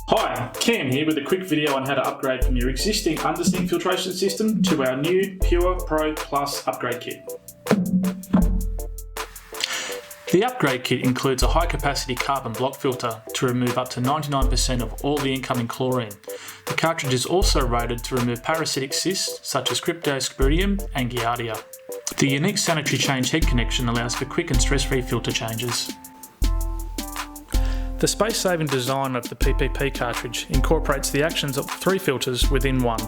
Hi, Cam here with a quick video on how to upgrade from your existing undersink filtration system to our new Pure Pro Plus upgrade kit. The upgrade kit includes a high capacity carbon block filter to remove up to 99% of all the incoming chlorine. The cartridge is also rated to remove parasitic cysts such as Cryptosporidium and Giardia. The unique sanitary change head connection allows for quick and stress-free filter changes. The space-saving design of the PPP cartridge incorporates the actions of 3 filters within one,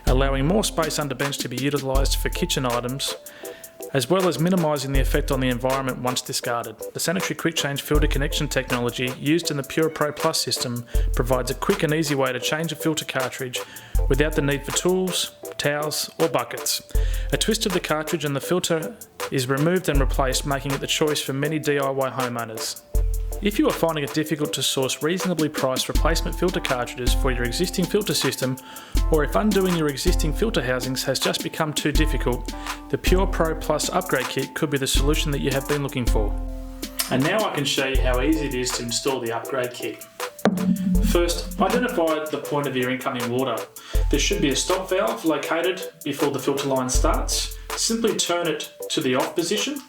allowing more space under bench to be utilised for kitchen items, as well as minimising the effect on the environment once discarded. The Sanitary Quick Change filter connection technology used in the Pure Pro Plus system provides a quick and easy way to change a filter cartridge without the need for tools, towels or buckets. A twist of the cartridge and the filter is removed and replaced, making it the choice for many DIY homeowners. If you are finding it difficult to source reasonably priced replacement filter cartridges for your existing filter system, or if undoing your existing filter housings has just become too difficult, the Pure Pro Plus upgrade kit could be the solution that you have been looking for. And now I can show you how easy it is to install the upgrade kit. First, identify the point of your incoming water. There should be a stop valve located before the filter line starts. Simply turn it to the off position.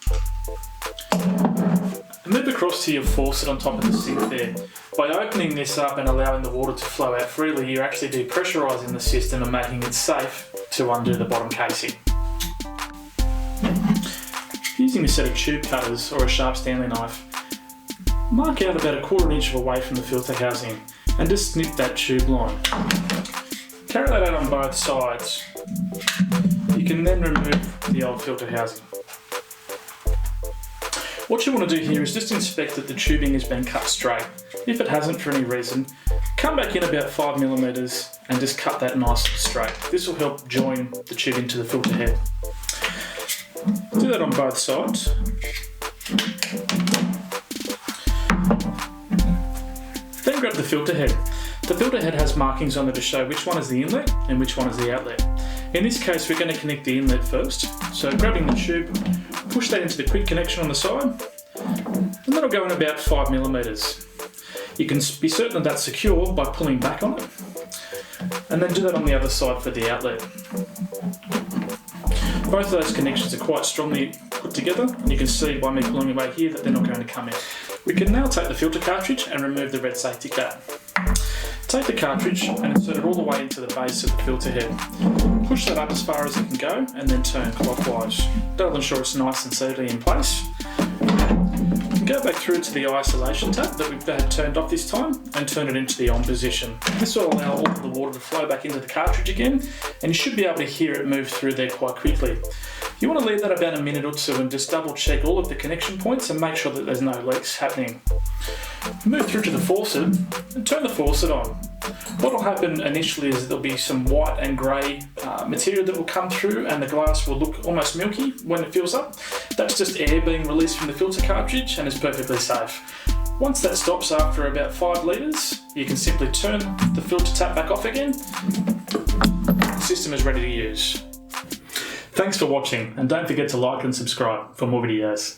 Move across to your faucet on top of the sink there. By opening this up and allowing the water to flow out freely, you're actually depressurising the system and making it safe to undo the bottom casing. Using a set of tube cutters or a sharp Stanley knife, mark out about 1/4 inch away from the filter housing and just snip that tube line. Carry that out on both sides. You can then remove the old filter housing. What you want to do here is just inspect that the tubing has been cut straight. If it hasn't for any reason, come back in about 5mm and just cut that nice and straight. This will help join the tubing to the filter head. Do that on both sides. Then grab the filter head. The filter head has markings on it to show which one is the inlet and which one is the outlet. In this case, we're going to connect the inlet first. So grabbing the tube, push that into the quick connection on the side, and that'll go in about 5mm. You can be certain that that's secure by pulling back on it, and then do that on the other side for the outlet. Both of those connections are quite strongly put together, and you can see by me pulling away here that they're not going to come in. We can now take the filter cartridge and remove the red safety cap. Take the cartridge and insert it all the way into the base of the filter head. Push that up as far as it can go and then turn clockwise. That'll ensure it's nice and solidly in place. Go back through to the isolation tap that we've had turned off this time and turn it into the on position. This will allow all of the water to flow back into the cartridge again, and you should be able to hear it move through there quite quickly. You want to leave that about a minute or two and just double check all of the connection points and make sure that there's no leaks happening. Move through to the faucet and turn the faucet on. What will happen initially is there'll be some white and grey material that will come through and the glass will look almost milky when it fills up. That's just air being released from the filter cartridge and is perfectly safe. Once that stops after about 5 litres, you can simply turn the filter tap back off again. The system is ready to use. Thanks for watching, and don't forget to like and subscribe for more videos.